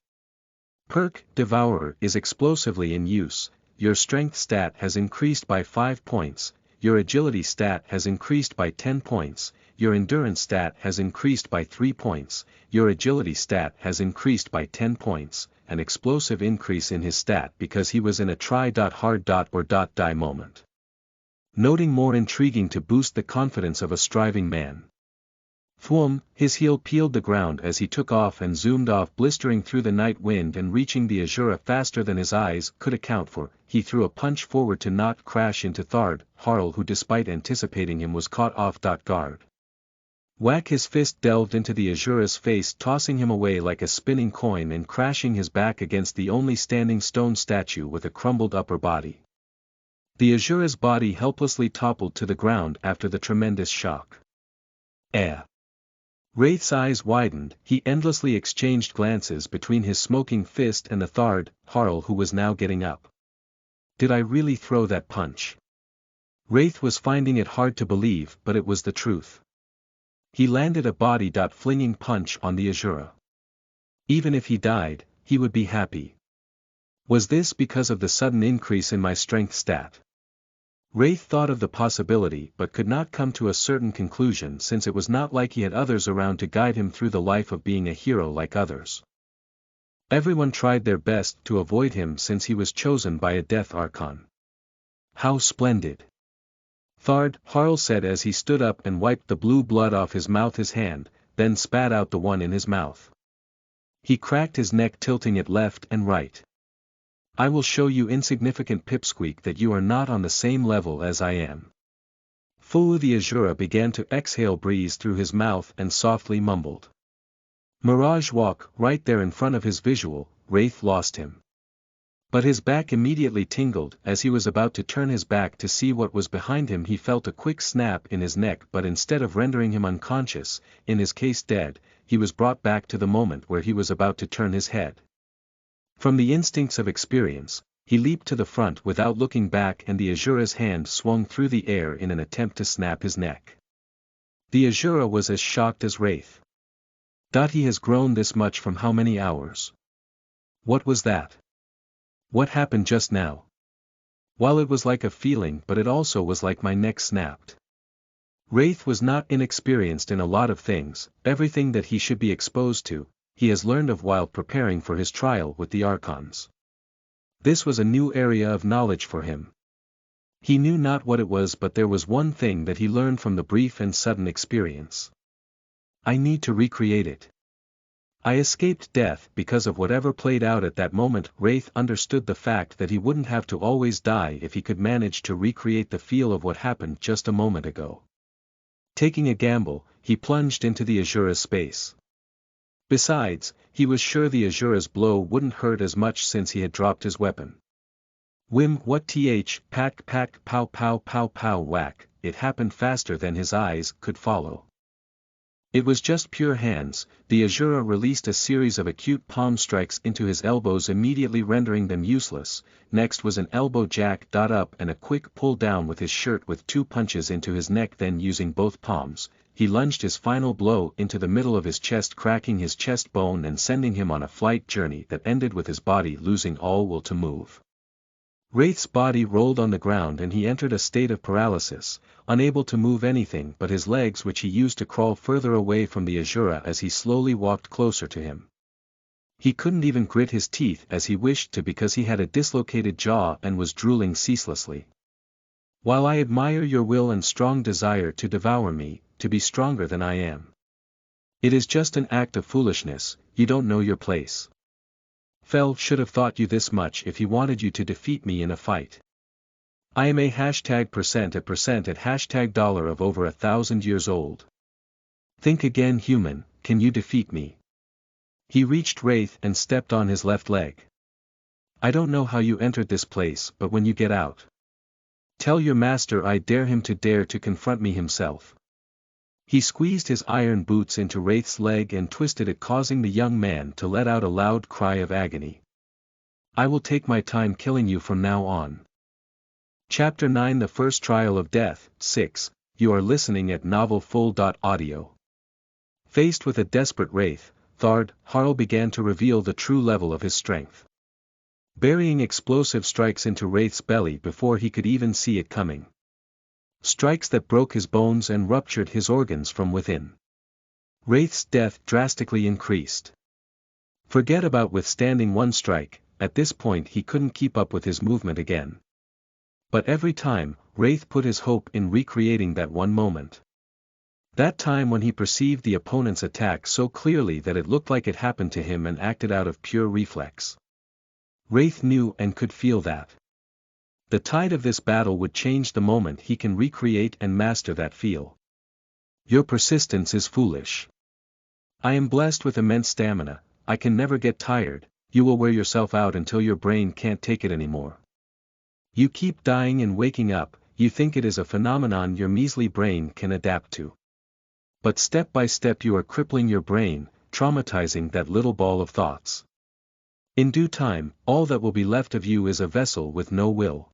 Perk, Devourer is explosively in use. Your strength stat has increased by 5 points, your agility stat has increased by 10 points, your endurance stat has increased by 3 points, your agility stat has increased by 10 points, an explosive increase in his stat because he was in a try-hard-or-die moment. Noting more intriguing to boost the confidence of a striving man. Thwum, his heel peeled the ground as he took off and zoomed off, blistering through the night wind and reaching the Azura faster than his eyes could account for. He threw a punch forward to not crash into Thard, Harl, who despite anticipating him was caught off guard. Whack! His fist delved into the Azura's face, tossing him away like a spinning coin and crashing his back against the only standing stone statue with a crumbled upper body. The Azura's body helplessly toppled to the ground after the tremendous shock. Wraith's eyes widened. He endlessly exchanged glances between his smoking fist and the Thard, Harl, who was now getting up. Did I really throw that punch? Wraith was finding it hard to believe, but it was the truth. He landed a body-flinging punch on the Azura. Even if he died, he would be happy. Was this because of the sudden increase in my strength stat? Wraith thought of the possibility but could not come to a certain conclusion, since it was not like he had others around to guide him through the life of being a hero like others. Everyone tried their best to avoid him since he was chosen by a Death Archon. How splendid! Thard, Harl said as he stood up and wiped the blue blood off his mouth, his hand, then spat out the one in his mouth. He cracked his neck, tilting it left and right. I will show you, insignificant pipsqueak, that you are not on the same level as I am. Fu the Azura began to exhale breeze through his mouth and softly mumbled. Mirage walk, right there in front of his visual. Wraith lost him. But his back immediately tingled. As he was about to turn his back to see what was behind him, he felt a quick snap in his neck, but instead of rendering him unconscious, in his case dead, he was brought back to the moment where he was about to turn his head. From the instincts of experience, he leaped to the front without looking back, and the Azura's hand swung through the air in an attempt to snap his neck. The Azura was as shocked as Wraith. He has grown this much from how many hours? What was that? What happened just now? While it was like a feeling, but it also was like my neck snapped. Wraith was not inexperienced in a lot of things, everything that he should be exposed to, he has learned of while preparing for his trial with the Archons. This was a new area of knowledge for him. He knew not what it was, but there was one thing that he learned from the brief and sudden experience. I need to recreate it. I escaped death because of whatever played out at that moment. Wraith understood the fact that he wouldn't have to always die if he could manage to recreate the feel of what happened just a moment ago. Taking a gamble, he plunged into the Azura's space. Besides, he was sure the Azura's blow wouldn't hurt as much since he had dropped his weapon. Whim, what pack, pow pow pow pow, whack. It happened faster than his eyes could follow. It was just pure hands. The Azura released a series of acute palm strikes into his elbows, immediately rendering them useless. Next was an elbow jack up and a quick pull down with his shirt with 2 punches into his neck. Then using both palms, he lunged his final blow into the middle of his chest, cracking his chest bone and sending him on a flight journey that ended with his body losing all will to move. Wraith's body rolled on the ground and he entered a state of paralysis, unable to move anything but his legs, which he used to crawl further away from the Azura as he slowly walked closer to him. He couldn't even grit his teeth as he wished to because he had a dislocated jaw and was drooling ceaselessly. While I admire your will and strong desire to devour me, to be stronger than I am, it is just an act of foolishness. You don't know your place. Fel should have thought you this much if he wanted you to defeat me in a fight. I am a %% at $$ of over 1,000 years old. Think again, human, can you defeat me? He reached Wraith and stepped on his left leg. I don't know how you entered this place, but when you get out, tell your master I dare him to confront me himself. He squeezed his iron boots into Wraith's leg and twisted it, causing the young man to let out a loud cry of agony. I will take my time killing you from now on. Chapter 9, The First Trial of Death. 6. You are listening at novelfull.audio. Faced with a desperate Wraith, Thard, Harl began to reveal the true level of his strength. Burying explosive strikes into Wraith's belly before he could even see it coming. Strikes that broke his bones and ruptured his organs from within. Wraith's death drastically increased. Forget about withstanding one strike, at this point he couldn't keep up with his movement again. But every time, Wraith put his hope in recreating that one moment. That time when he perceived the opponent's attack so clearly that it looked like it happened to him and acted out of pure reflex. Wraith knew and could feel that the tide of this battle would change the moment he can recreate and master that feel. Your persistence is foolish. I am blessed with immense stamina, I can never get tired, you will wear yourself out until your brain can't take it anymore. You keep dying and waking up, you think it is a phenomenon your measly brain can adapt to. But step by step you are crippling your brain, traumatizing that little ball of thoughts. In due time, all that will be left of you is a vessel with no will.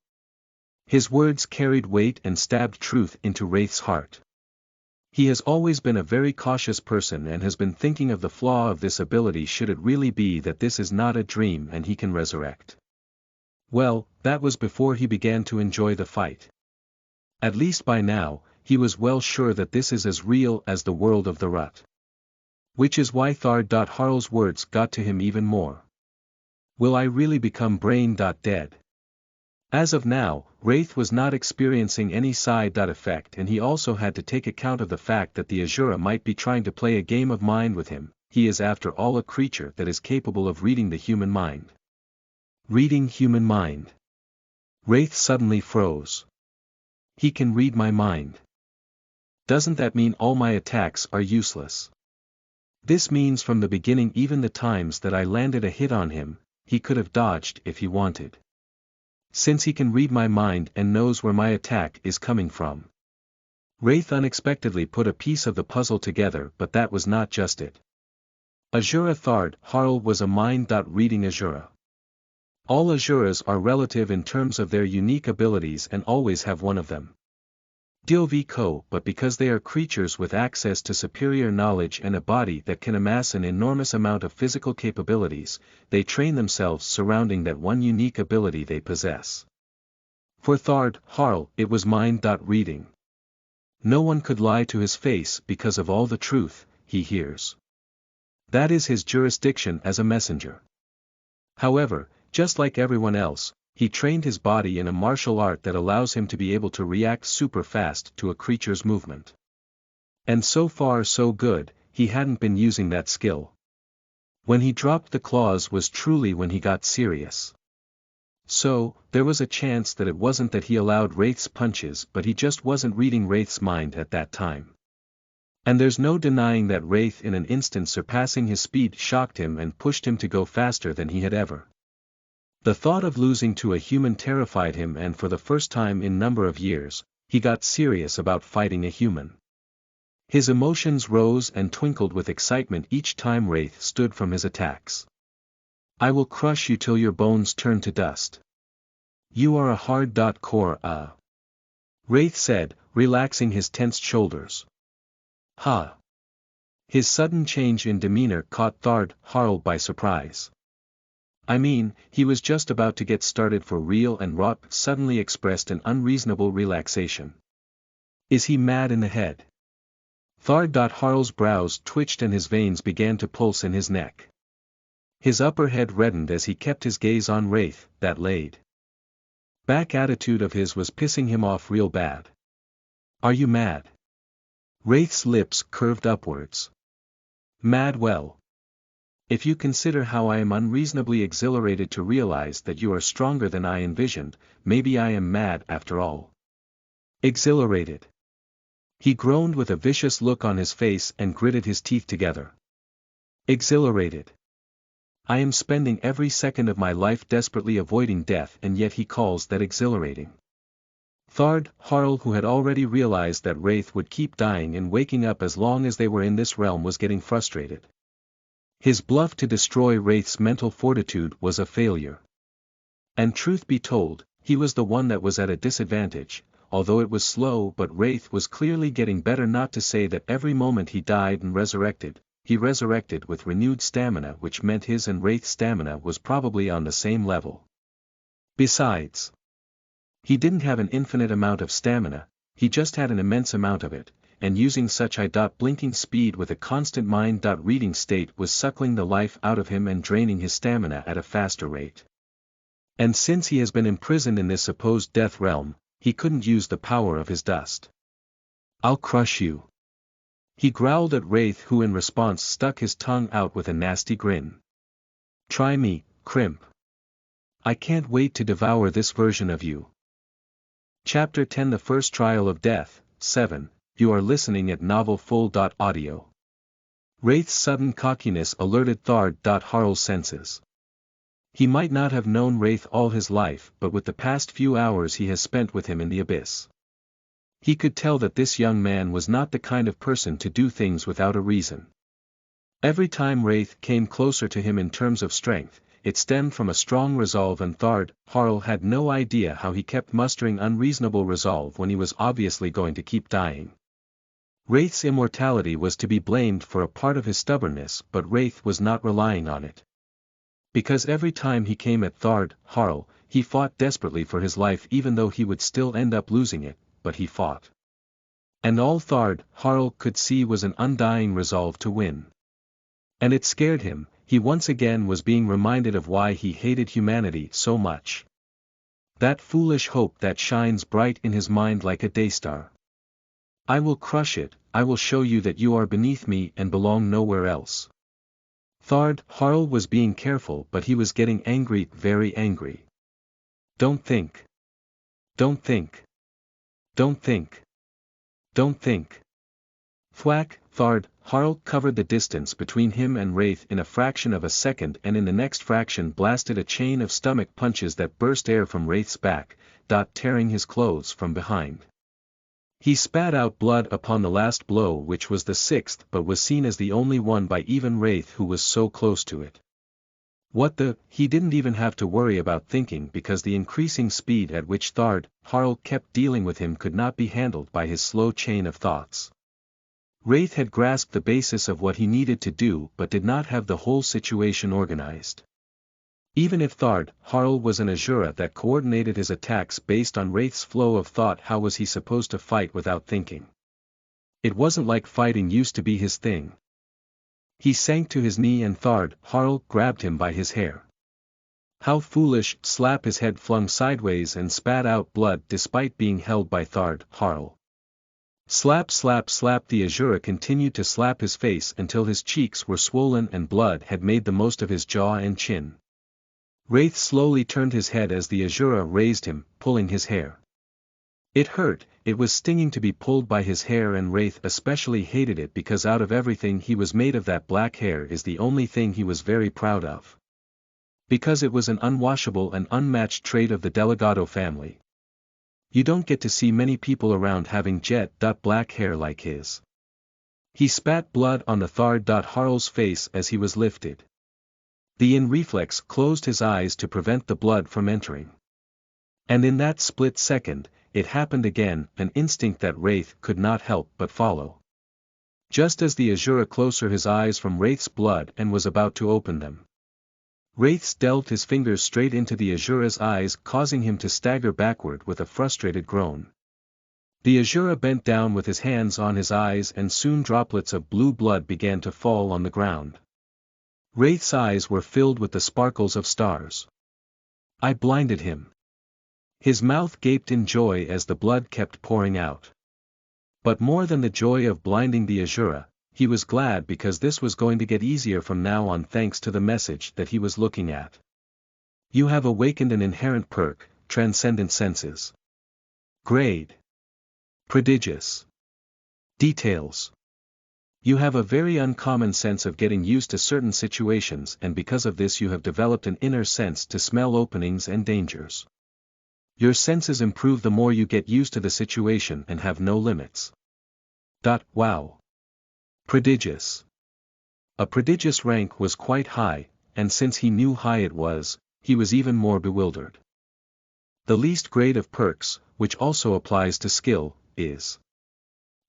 His words carried weight and stabbed truth into Wraith's heart. He has always been a very cautious person and has been thinking of the flaw of this ability should it really be that this is not a dream and he can resurrect. Well, that was before he began to enjoy the fight. At least by now, he was well sure that this is as real as the world of the rut. Which is why Thard.Harl's words got to him even more. Will I really become brain.dead? As of now, Wraith was not experiencing any side effect and he also had to take account of the fact that the Azura might be trying to play a game of mind with him. He is after all a creature that is capable of reading the human mind. Reading human mind. Wraith suddenly froze. He can read my mind. Doesn't that mean all my attacks are useless? This means from the beginning even the times that I landed a hit on him, he could have dodged if he wanted. Since he can read my mind and knows where my attack is coming from. Wraith unexpectedly put a piece of the puzzle together, but that was not just it. Azura Thard.Harl was a mind-reading Azura. All Azuras are relative in terms of their unique abilities and always have one of them. Dovko, but because they are creatures with access to superior knowledge and a body that can amass an enormous amount of physical capabilities, they train themselves surrounding that one unique ability they possess. For Thard.Harl, it was mind-reading. No one could lie to his face because of all the truth he hears. That is his jurisdiction as a messenger. However, just like everyone else, he trained his body in a martial art that allows him to be able to react super fast to a creature's movement. And so far so good, he hadn't been using that skill. When he dropped the claws was truly when he got serious. So, there was a chance that it wasn't that he allowed Wraith's punches but he just wasn't reading Wraith's mind at that time. And there's no denying that Wraith in an instant surpassing his speed shocked him and pushed him to go faster than he had ever. The thought of losing to a human terrified him and for the first time in number of years, he got serious about fighting a human. His emotions rose and twinkled with excitement each time Wraith stood from his attacks. I will crush you till your bones turn to dust. You are a hard-core. Wraith said, relaxing his tensed shoulders. Ha! His sudden change in demeanor caught Thard.Harl by surprise. I mean, he was just about to get started for real and Rot suddenly expressed an unreasonable relaxation. Is he mad in the head? Thard.Harl's brows twitched and his veins began to pulse in his neck. His upper head reddened as he kept his gaze on Wraith, that laid back attitude of his was pissing him off real bad. Are you mad? Wraith's lips curved upwards. Mad well. If you consider how I am unreasonably exhilarated to realize that you are stronger than I envisioned, maybe I am mad after all. Exhilarated. He groaned with a vicious look on his face and gritted his teeth together. Exhilarated. I am spending every second of my life desperately avoiding death and yet he calls that exhilarating. Thard.Harl, who had already realized that Wraith would keep dying and waking up as long as they were in this realm, was getting frustrated. His bluff to destroy Wraith's mental fortitude was a failure. And truth be told, he was the one that was at a disadvantage, although it was slow but Wraith was clearly getting better, not to say that every moment he died and resurrected, he resurrected with renewed stamina, which meant his and Wraith's stamina was probably on the same level. Besides, he didn't have an infinite amount of stamina, he just had an immense amount of it, and using such blinking speed with a constant mind-reading state was suckling the life out of him and draining his stamina at a faster rate. And since he has been imprisoned in this supposed death realm, he couldn't use the power of his dust. I'll crush you. He growled at Wraith, who in response stuck his tongue out with a nasty grin. Try me, crimp. I can't wait to devour this version of you. Chapter 10 The First Trial of Death, 7, You are listening at novelfull.audio. Wraith's sudden cockiness alerted Thard. Harl's senses. He might not have known Wraith all his life, but with the past few hours he has spent with him in the abyss, he could tell that this young man was not the kind of person to do things without a reason. Every time Wraith came closer to him in terms of strength, it stemmed from a strong resolve, and Harl had no idea how he kept mustering unreasonable resolve when he was obviously going to keep dying. Wraith's immortality was to be blamed for a part of his stubbornness, but Wraith was not relying on it. Because every time he came at Harl, he fought desperately for his life, even though he would still end up losing it, but he fought. And all Harl could see was an undying resolve to win. And it scared him. He once again was being reminded of why he hated humanity so much. That foolish hope that shines bright in his mind like a daystar. I will crush it, I will show you that you are beneath me and belong nowhere else. Harl was being careful, but he was getting angry, very angry. Don't think. Don't think. Don't think. Don't think. Thwack, Harl covered the distance between him and Wraith in a fraction of a second, and in the next fraction blasted a chain of stomach punches that burst air from Wraith's back, tearing his clothes from behind. He spat out blood upon the last blow, which was the sixth but was seen as the only one by even Wraith, who was so close to it. He didn't even have to worry about thinking, because the increasing speed at which Harl kept dealing with him could not be handled by his slow chain of thoughts. Wraith had grasped the basis of what he needed to do, but did not have the whole situation organized. Even if Harl was an Azura that coordinated his attacks based on Wraith's flow of thought, how was he supposed to fight without thinking? It wasn't like fighting used to be his thing. He sank to his knee and Harl grabbed him by his hair. How foolish! Slap! His head flung sideways and spat out blood despite being held by Harl. Slap, slap, slap. The Azura continued to slap his face until his cheeks were swollen and blood had made the most of his jaw and chin. Wraith slowly turned his head as the Azura raised him, pulling his hair. It hurt, it was stinging to be pulled by his hair, and Wraith especially hated it because out of everything he was made of, that black hair is the only thing he was very proud of. Because it was an unwashable and unmatched trait of the Delgado family. You don't get to see many people around having jet black hair like his. He spat blood on the Harl's face as he was lifted. The in reflex closed his eyes to prevent the blood from entering. And in that split second, it happened again, an instinct that Wraith could not help but follow. Just as the Azura closed his eyes from Wraith's blood and was about to open them, Wraith delved his fingers straight into the Azura's eyes, causing him to stagger backward with a frustrated groan. The Azura bent down with his hands on his eyes, and soon droplets of blue blood began to fall on the ground. Wraith's eyes were filled with the sparkles of stars. I blinded him. His mouth gaped in joy as the blood kept pouring out. But more than the joy of blinding the Azura, he was glad because this was going to get easier from now on thanks to the message that he was looking at. You have awakened an inherent perk, Transcendent Senses. Grade. Prodigious. Details. You have a very uncommon sense of getting used to certain situations, and because of this you have developed an inner sense to smell openings and dangers. Your senses improve the more you get used to the situation and have no limits. Wow. Prodigious. A prodigious rank was quite high, and since he knew high it was, he was even more bewildered. The least grade of perks, which also applies to skill, is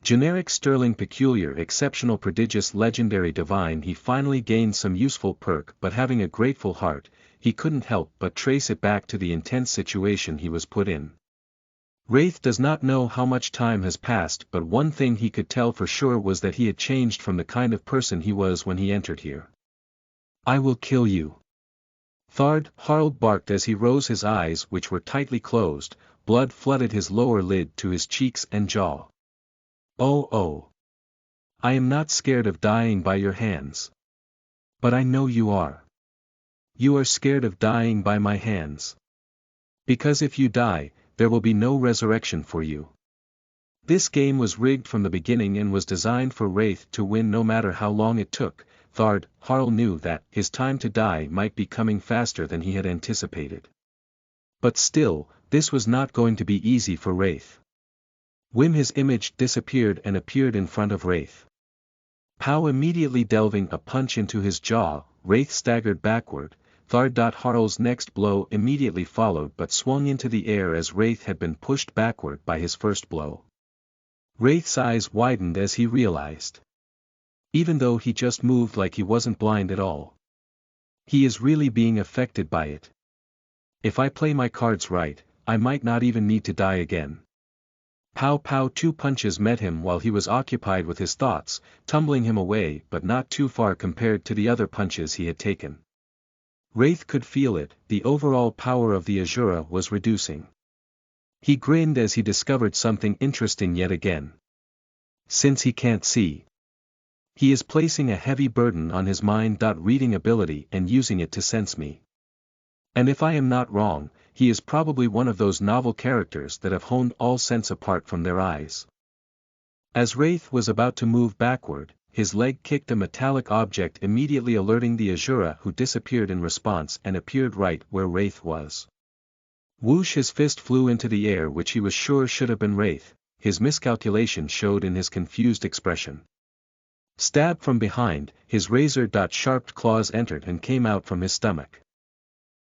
generic, sterling, peculiar, exceptional, prodigious, legendary, divine. He finally gained some useful perk, but having a grateful heart, he couldn't help but trace it back to the intense situation he was put in. Wraith does not know how much time has passed, but one thing he could tell for sure was that he had changed from the kind of person he was when he entered here. I will kill you. Harl barked as he rose. His eyes, which were tightly closed, blood flooded his lower lid to his cheeks and jaw. Oh. I am not scared of dying by your hands. But I know you are. You are scared of dying by my hands. Because if you die, there will be no resurrection for you. This game was rigged from the beginning and was designed for Wraith to win no matter how long it took. Harl knew that his time to die might be coming faster than he had anticipated. But still, this was not going to be easy for Wraith. His image disappeared and appeared in front of Wraith. Pow immediately delving a punch into his jaw, Wraith staggered backward. Harl's next blow immediately followed but swung into the air as Wraith had been pushed backward by his first blow. Wraith's eyes widened as he realized. Even though he just moved like he wasn't blind at all. He is really being affected by it. If I play my cards right, I might not even need to die again. Pow pow, 2 punches met him while he was occupied with his thoughts, tumbling him away but not too far compared to the other punches he had taken. Wraith could feel it, the overall power of the Azura was reducing. He grinned as he discovered something interesting yet again. Since he can't see, he is placing a heavy burden on his mind-reading ability and using it to sense me. And if I am not wrong, he is probably one of those novel characters that have honed all sense apart from their eyes. As Wraith was about to move backward, his leg kicked a metallic object, immediately alerting the Azura, who disappeared in response and appeared right where Wraith was. Whoosh, his fist flew into the air, which he was sure should have been Wraith. His miscalculation showed in his confused expression. Stabbed from behind, his razor-sharp claws entered and came out from his stomach.